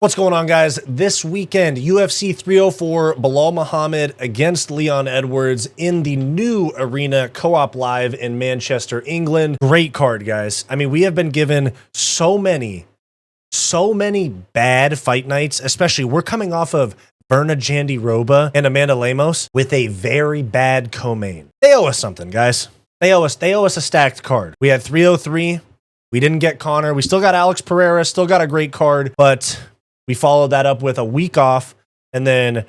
What's going on, guys? This weekend, UFC 304, Belal Muhammad against Leon Edwards in the new arena co-op live in Manchester, England. Great card, guys. I mean, we have been given so many bad fight nights, especially we're coming off of Bruna Jandiroba and Amanda Lemos with a very bad co-main. They owe us something, guys. They owe us a stacked card. We had 303. We didn't get Connor. We still got Alex Pereira, still got a great card, but we followed that up with a week off, and then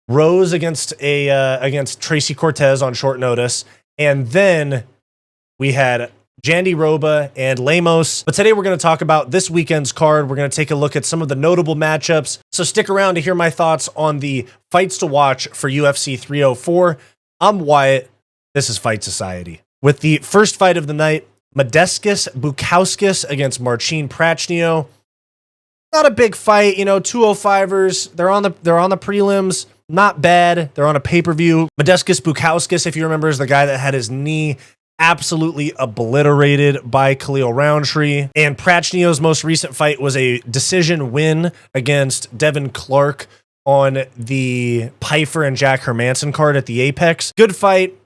Rose against Tracy Cortez on short notice, and then we had Jandiroba and Lemos. But today we're going to talk about this weekend's card. We're going to take a look at some of the notable matchups. So stick around to hear my thoughts on the fights to watch for UFC 304. I'm Wyatt. This is Fight Society. With the first fight of the night, Modestas Bukauskas against Marcin Prachnio. Not a big fight, you know, 205ers. They're on the prelims. Not bad. They're on a pay-per-view. Modestas Bukauskas, if you remember, is the guy that had his knee absolutely obliterated by Khalil Roundtree. And Prachnio's most recent fight was a decision win against Devin Clark on the Pfeiffer and Jack Hermanson card at the Apex. Good fight.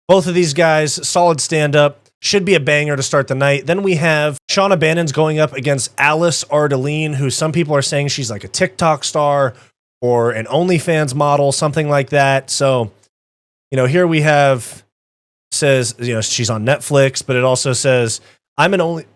Both of these guys, solid stand-up. Should be a banger to start the night. Then we have Shauna Bannon's going up against Alice Ardeline, who some people are saying she's like a TikTok star or an OnlyFans model, something like that. So, you know, here we have, says, you know, she's on Netflix, but it also says, I'm an only...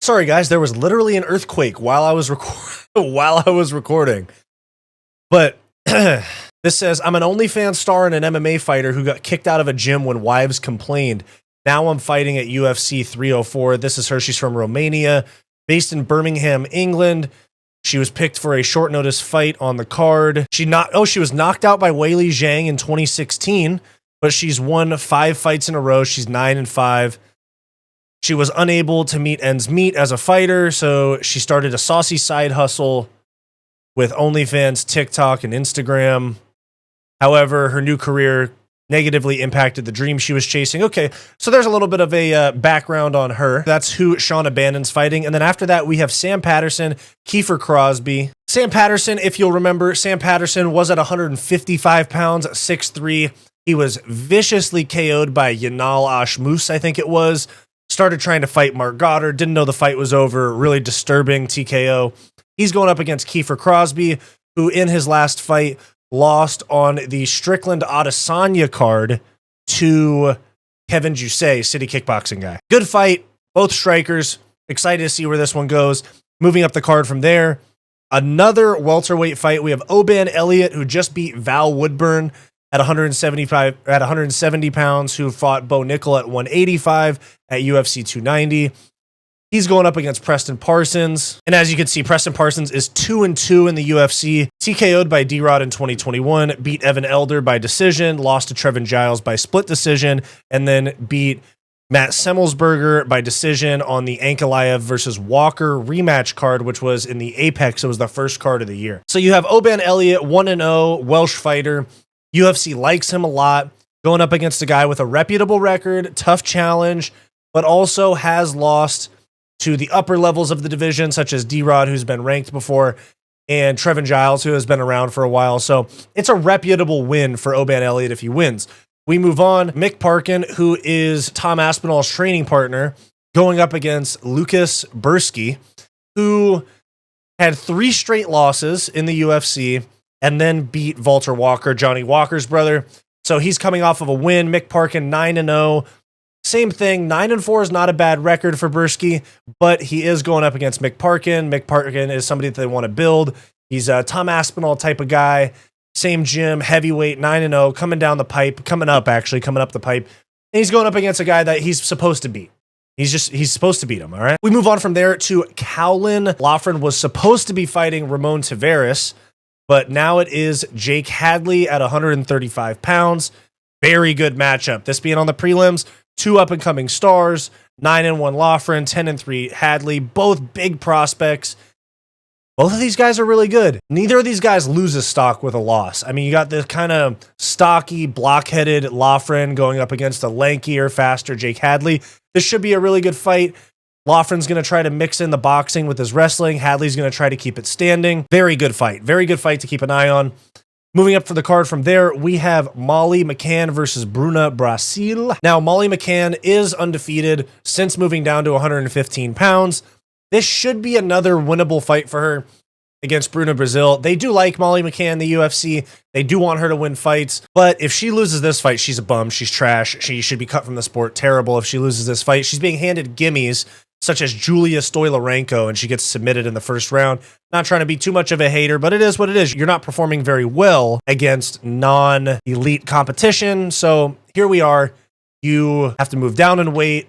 Sorry, guys, there was literally an earthquake while I was recording. But this says, I'm an OnlyFans star and an MMA fighter who got kicked out of a gym when wives complained. Now I'm fighting at UFC 304. This is her. She's from Romania, based in Birmingham, England. She was picked for a short notice fight on the card. She was knocked out by Weili Zhang in 2016, but she's won 5 fights in a row. She's 9-5. She was unable to meet ends meet as a fighter, so she started a saucy side hustle with OnlyFans, TikTok, and Instagram. However, her new career negatively impacted the dream she was chasing. Okay, so there's a little bit of a background on her. That's who Shauna Bannon's fighting. And then after that, we have Sam Patterson, Kiefer Crosbie. Sam Patterson, if you'll remember, Sam Patterson was at 155 pounds, 6'3". He was viciously KO'd by Yanal Ashmus, I think it was. Started trying to fight Mark Goddard, didn't know the fight was over, really disturbing TKO. He's going up against Kiefer Crosbie, who in his last fight lost on the Strickland Adesanya card to Kevin Jusay, City Kickboxing guy. Good fight, both strikers. Excited to see where this one goes. Moving up the card from there, another welterweight fight. We have Oban Elliott, who just beat Val Woodburn at 170 pounds, who fought Bo Nickel at 185 at UFC 290. He's going up against Preston Parsons. And as you can see, Preston Parsons is 2-2 in the UFC. TKO'd by D-Rod in 2021, beat Evan Elder by decision, lost to Trevin Giles by split decision, and then beat Matt Semmelsberger by decision on the Ankalaev versus Walker rematch card, which was in the Apex. It was the first card of the year. So you have Oban Elliott, 1-0, Welsh fighter. UFC likes him a lot, going up against a guy with a reputable record, tough challenge, but also has lost to the upper levels of the division, such as D-Rod, who's been ranked before, and Trevin Giles, who has been around for a while. So it's a reputable win for Oban Elliott if he wins. We move on. Mick Parkin, who is Tom Aspinall's training partner, going up against Lukasz Brzeski, who had 3 straight losses in the UFC, and then beat Walter Walker, Johnny Walker's brother. So he's coming off of a win. Mick Parkin, 9-0. Same thing, 9-4 is not a bad record for Brzeski, but he is going up against Mick Parkin. Mick Parkin is somebody that they want to build. He's a Tom Aspinall type of guy. Same gym, heavyweight, 9-0, coming up the pipe. And he's going up against a guy that he's supposed to beat. He's supposed to beat him, all right? We move on from there to Caolan. Loughran was supposed to be fighting Ramon Tavares, but now it is Jake Hadley at 135 pounds. Very good matchup. This being on the prelims, 2 up-and-coming stars, 9-1 Loughran, 10-3 Hadley, both big prospects. Both of these guys are really good. Neither of these guys loses stock with a loss. I mean, you got this kind of stocky, block-headed Loughran going up against a lankier, faster Jake Hadley. This should be a really good fight. Loughran's going to try to mix in the boxing with his wrestling. Hadley's going to try to keep it standing. Very good fight. Very good fight to keep an eye on. Moving up for the card from there, we have Molly McCann versus Bruna, Brasil. Now, Molly McCann is undefeated since moving down to 115 pounds. This should be another winnable fight for her against Bruna, Brasil. They do like Molly McCann, the UFC. They do want her to win fights. But if she loses this fight, she's a bum. She's trash. She should be cut from the sport. Terrible if she loses this fight. She's being handed gimmies, such as Julia Stoilarenko, and she gets submitted in the first round. Not trying to be too much of a hater, but it is what it is. You're not performing very well against non-elite competition. So here we are. You have to move down in weight.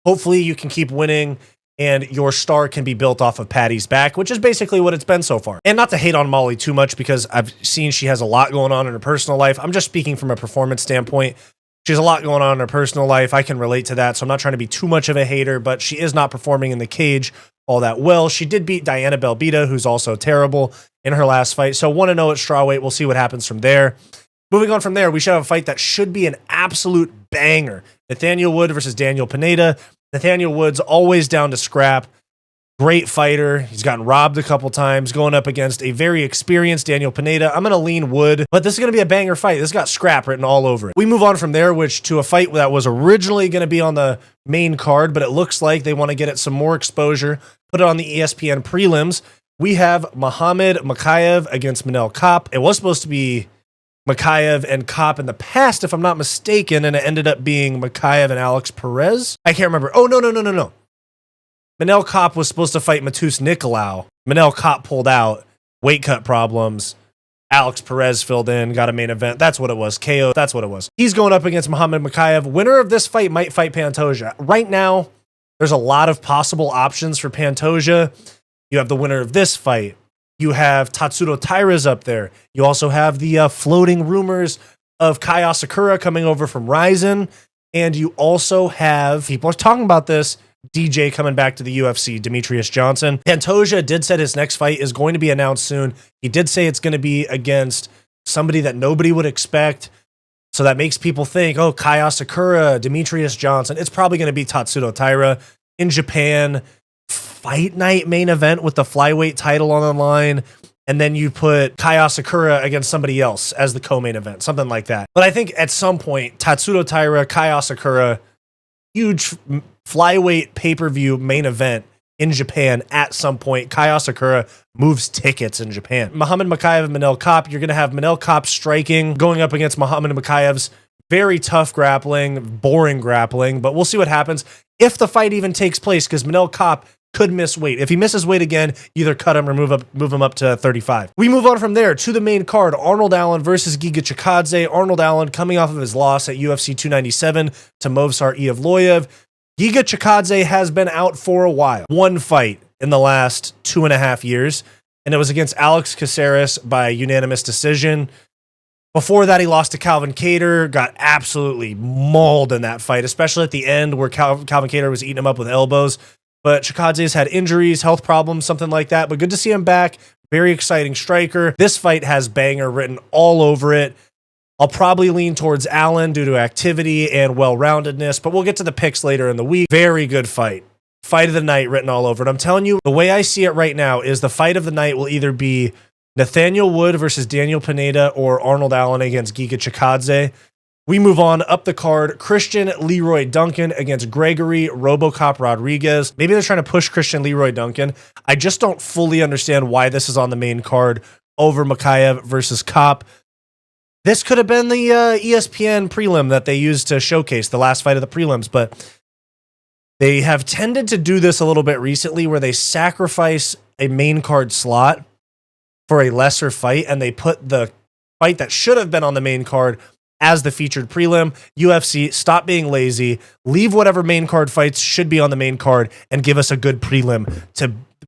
Hopefully you can keep winning, and your star can be built off of Patty's back, which is basically what it's been so far. And not to hate on Molly too much, because I've seen she has a lot going on in her personal life. I'm just speaking from a performance standpoint. She has a lot going on in her personal life. I can relate to that, so I'm not trying to be too much of a hater, but she is not performing in the cage all that well. She did beat Diana Belbita, who's also terrible in her last fight. So 1-0 at strawweight. We'll see what happens from there. Moving on from there, we should have a fight that should be an absolute banger. Nathaniel Wood versus Daniel Pineda. Nathaniel Wood's always down to scrap. Great fighter. He's gotten robbed a couple times, going up against a very experienced Daniel Pineda. I'm going to lean Wood, but this is going to be a banger fight. This got scrap written all over it. We move on from there, which to a fight that was originally going to be on the main card, but it looks like they want to get it some more exposure, put it on the ESPN prelims. We have Mokaev against Manel Kape. It was supposed to be Mokaev and Kape in the past, if I'm not mistaken, and it ended up being Mokaev and Alex Perez. I can't remember. Oh, no. Manel Kape was supposed to fight Matus Nicolau. Manel Kape pulled out. Weight cut problems. Alex Perez filled in, got a main event. That's what it was. KO, that's what it was. He's going up against Muhammad Mokaev. Winner of this fight might fight Pantoja. Right now, there's a lot of possible options for Pantoja. You have the winner of this fight. You have Tatsuro Taira's up there. You also have the floating rumors of Kai Asakura coming over from Ryzen. And you also have, people are talking about this, DJ coming back to the UFC, Demetrius Johnson. Pantoja did say his next fight is going to be announced soon. He did say it's going to be against somebody that nobody would expect. So that makes people think, oh, Kai Asakura, Demetrius Johnson. It's probably going to be Tatsuro Taira in Japan. Fight night main event with the flyweight title on the line. And then you put Kai Asakura against somebody else as the co-main event, something like that. But I think at some point, Tatsuro Taira, Kai Asakura, huge flyweight pay-per-view main event in Japan at some point. Kai Asakura moves tickets in Japan. Muhammad Mokaev and Manel Kape. You're going to have Manel Kape striking, going up against Muhammad Mokaev's very tough grappling, boring grappling, but we'll see what happens if the fight even takes place, because Manel Kape could miss weight. If he misses weight again, either cut him or move him up to 35. We move on from there to the main card. Arnold Allen versus Giga Chikadze. Arnold Allen coming off of his loss at UFC 297 to Movsar Evloev. Giga Chikadze has been out for a while. One fight in the last 2.5 years, and it was against Alex Caceres by unanimous decision. Before that, he lost to Calvin Kattar, got absolutely mauled in that fight, especially at the end where Calvin Kattar was eating him up with elbows. But Chikadze's had injuries, health problems, something like that. But good to see him back. Very exciting striker. This fight has banger written all over it. I'll probably lean towards Allen due to activity and well-roundedness, but we'll get to the picks later in the week. Very good fight. Fight of the night written all over it. I'm telling you, the way I see it right now is the fight of the night will either be Nathaniel Wood versus Daniel Pineda or Arnold Allen against Giga Chikadze. We move on up the card. Christian Leroy Duncan against Gregory Robocop Rodriguez. Maybe they're trying to push Christian Leroy Duncan. I just don't fully understand why this is on the main card over Mokaev versus Kape. This could have been the ESPN prelim that they used to showcase the last fight of the prelims, but they have tended to do this a little bit recently where they sacrifice a main card slot for a lesser fight, and they put the fight that should have been on the main card as the featured prelim. UFC, stop being lazy. Leave whatever main card fights should be on the main card and give us a good prelim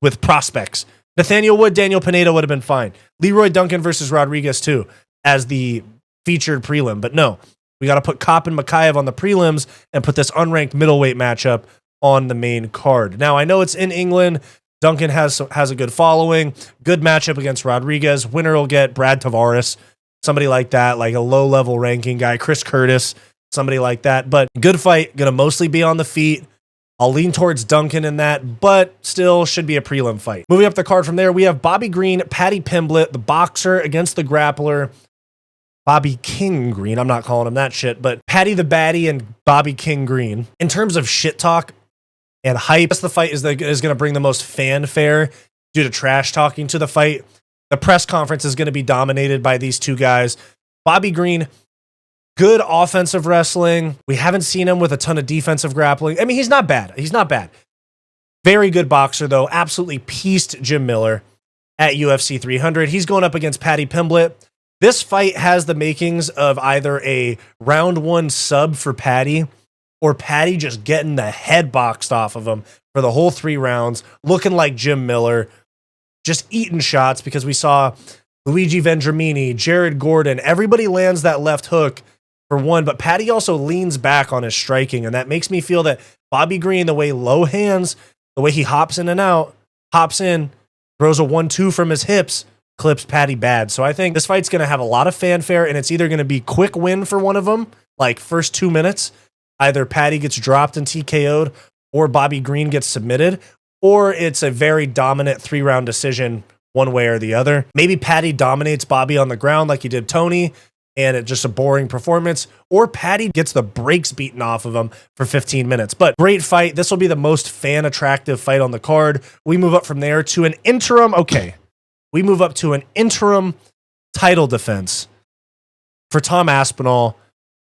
with prospects. Nathaniel Wood, Daniel Pineda would have been fine. Leroy Duncan versus Rodriguez too as the featured prelim. But no, we got to put Kape and Mokaev on the prelims and put this unranked middleweight matchup on the main card. Now, I know it's in England. Duncan has a good following, good matchup against Rodriguez. Winner will get Brad Tavares, somebody like that, like a low-level ranking guy. Chris Curtis, somebody like that. But good fight, going to mostly be on the feet. I'll lean towards Duncan in that, but still should be a prelim fight. Moving up the card from there, we have Bobby Green, Paddy Pimblett, the boxer against the grappler, Bobby King Green. I'm not calling him that shit, but Paddy the Baddie and Bobby King Green. In terms of shit talk and hype, the fight is going to bring the most fanfare due to trash talking to the fight. The press conference is going to be dominated by these two guys. Bobby Green, good offensive wrestling. We haven't seen him with a ton of defensive grappling. I mean, he's not bad. He's not bad. Very good boxer, though. Absolutely pieced Jim Miller at UFC 300. He's going up against Paddy Pimblett. This fight has the makings of either a round one sub for Paddy or Paddy just getting the head boxed off of him for the whole 3 rounds, looking like Jim Miller, just eating shots because we saw Luigi Vendramini, Jared Gordon, everybody lands that left hook for one, but Paddy also leans back on his striking, and that makes me feel that Bobby Green, the way low hands, the way he hops in and out, hops in, throws a 1-2 from his hips, clips Paddy bad. So I think this fight's going to have a lot of fanfare, and it's either going to be quick win for one of them, like first 2 minutes, either Paddy gets dropped and TKO'd, or Bobby Green gets submitted, or it's a very dominant 3-round decision one way or the other. Maybe Paddy dominates Bobby on the ground like he did Tony, and it's just a boring performance, or Paddy gets the brakes beaten off of him for 15 minutes. But great fight. This will be the most fan-attractive fight on the card. We move up from there to an interim. Okay, we move up to an interim title defense for Tom Aspinall.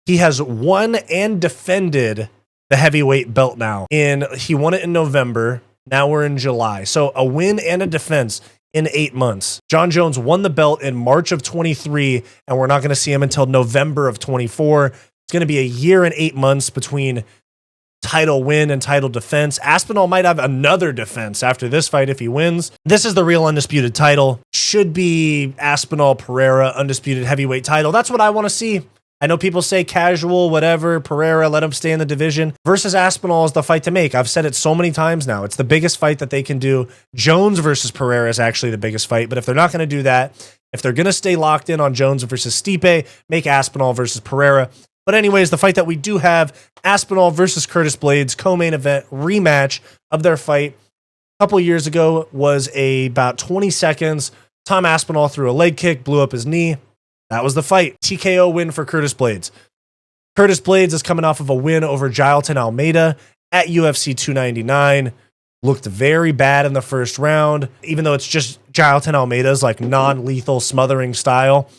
He has won and defended the heavyweight belt now. He won it in November. Now we're in July. So a win and a defense in 8 months. John Jones won the belt in March of 23, and we're not going to see him until November of 24. It's going to be a year and 8 months between title win and title defense. Aspinall might have another defense after this fight if he wins. This is the real undisputed title. Should be Aspinall Pereira undisputed heavyweight title. That's what I want to see. I know people say casual, whatever, Pereira, let him stay in the division. Versus Aspinall is the fight to make. I've said it so many times now. It's the biggest fight that they can do. Jones versus Pereira is actually the biggest fight, but if they're not going to do that, if they're going to stay locked in on Jones versus Stipe, make Aspinall versus Pereira. But anyways, the fight that we do have, Aspinall versus Curtis Blaydes, co-main event rematch of their fight a couple years ago, was about 20 seconds. Tom Aspinall threw a leg kick, blew up his knee. That was the fight. TKO win for Curtis Blaydes. Curtis Blaydes is coming off of a win over Jailton Almeida at UFC 299. Looked very bad in the first round, even though it's just Jailton Almeida's like non-lethal smothering style.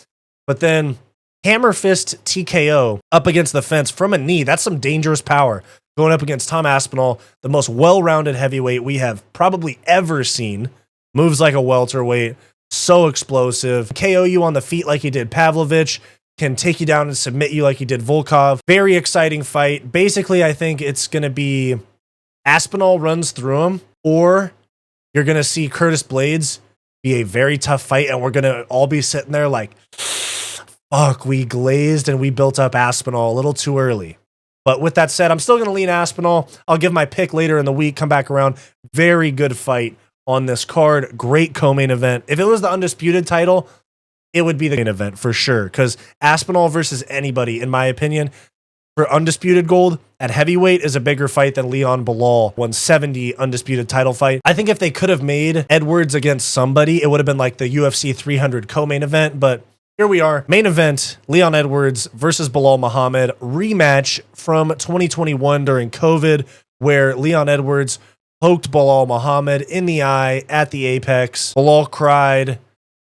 But then hammer fist TKO up against the fence from a knee. That's some dangerous power going up against Tom Aspinall, the most well-rounded heavyweight we have probably ever seen. Moves like a welterweight. So explosive. KO you on the feet like he did Pavlovich. Can take you down and submit you like he did Volkov. Very exciting fight. Basically, I think it's going to be Aspinall runs through him, or you're going to see Curtis Blaydes be a very tough fight, and we're going to all be sitting there like, fuck, we glazed and we built up Aspinall a little too early. But with that said, I'm still going to lean Aspinall. I'll give my pick later in the week, come back around. Very good fight on this card. Great co-main event. If it was the undisputed title, it would be the main event for sure, because Aspinall versus anybody, in my opinion, for undisputed gold at heavyweight is a bigger fight than Leon Bilal 170 undisputed title fight. I think if they could have made Edwards against somebody, it would have been like the UFC 300 co-main event, but here we are. Main event, Leon Edwards versus Bilal Muhammad, rematch from 2021 during COVID, where Leon Edwards poked Bilal Muhammad in the eye at the Apex. Bilal cried,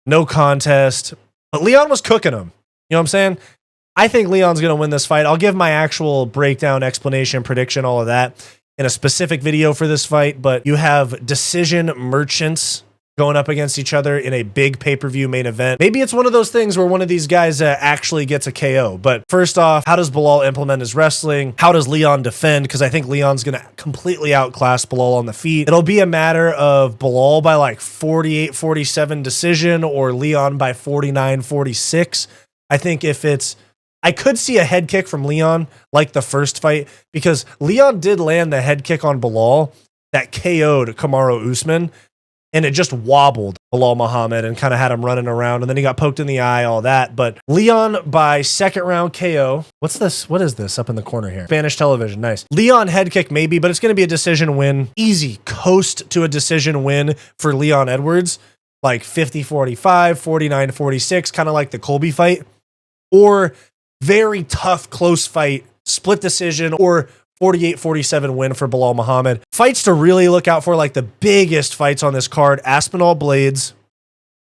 no contest, but Leon was cooking him. You know what I'm saying? I think Leon's going to win this fight. I'll give my actual breakdown, explanation, prediction, all of that in a specific video for this fight, but you have decision merchants going up against each other in a big pay-per-view main event. Maybe it's one of those things where one of these guys actually gets a KO. But first off, how does Bilal implement his wrestling? How does Leon defend? Because I think Leon's going to completely outclass Bilal on the feet. It'll be a matter of Bilal by like 48-47 decision or Leon by 49-46. I think I could see a head kick from Leon like the first fight, because Leon did land the head kick on Bilal that KO'd Kamaru Usman. and it just wobbled Belal Muhammad and kind of had him running around, and then he got poked in the eye, all that. But Leon by second round KO. What's this? What is this up in the corner here? Spanish television, nice. Leon head kick maybe, but it's going to be a decision win. Easy coast to a decision win for Leon Edwards, like 50-45, 49-46, kind of like the Colby fight, or very tough, close fight, split decision, or 48-47 win for Belal Muhammad. Fights to really look out for, like the biggest fights on this card: Aspinall Blaydes,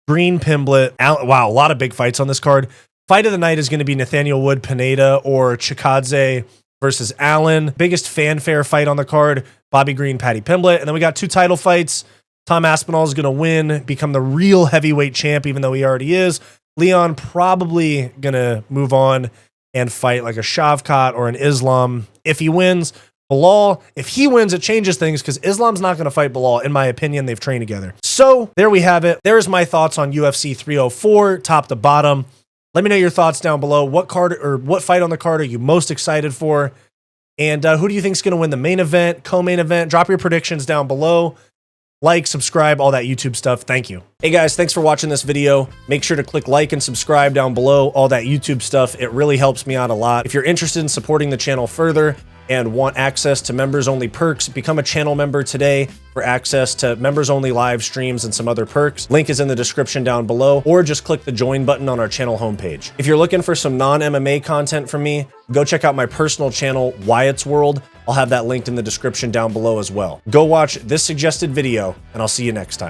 Green Pimblett. Wow, a lot of big fights on this card. Fight of the night is going to be Nathaniel Wood Pineda or Chikadze versus Allen. Biggest fanfare fight on the card: Bobby Green, Paddy Pimblett. And then we got 2 title fights. Tom Aspinall is going to win, become the real heavyweight champ, even though he already is. Leon probably going to move on and fight like a Shavkat or an Islam. If he wins, Belal, if he wins, it changes things because Islam's not going to fight Belal. In my opinion, they've trained together. So there we have it. There's my thoughts on UFC 304, top to bottom. Let me know your thoughts down below. What card or what fight on the card are you most excited for? And who do you think is going to win the main event, co-main event? Drop your predictions down below. Like, subscribe, all that YouTube stuff. Thank you. Hey guys, thanks for watching this video. Make sure to click like and subscribe down below, all that YouTube stuff. It really helps me out a lot. If you're interested in supporting the channel further and want access to members-only perks, become a channel member today for access to members-only live streams and some other perks. Link is in the description down below, or just click the join button on our channel homepage. If you're looking for some non-MMA content from me, go check out my personal channel, Wyatt's World. I'll have that linked in the description down below as well. Go watch this suggested video, and I'll see you next time.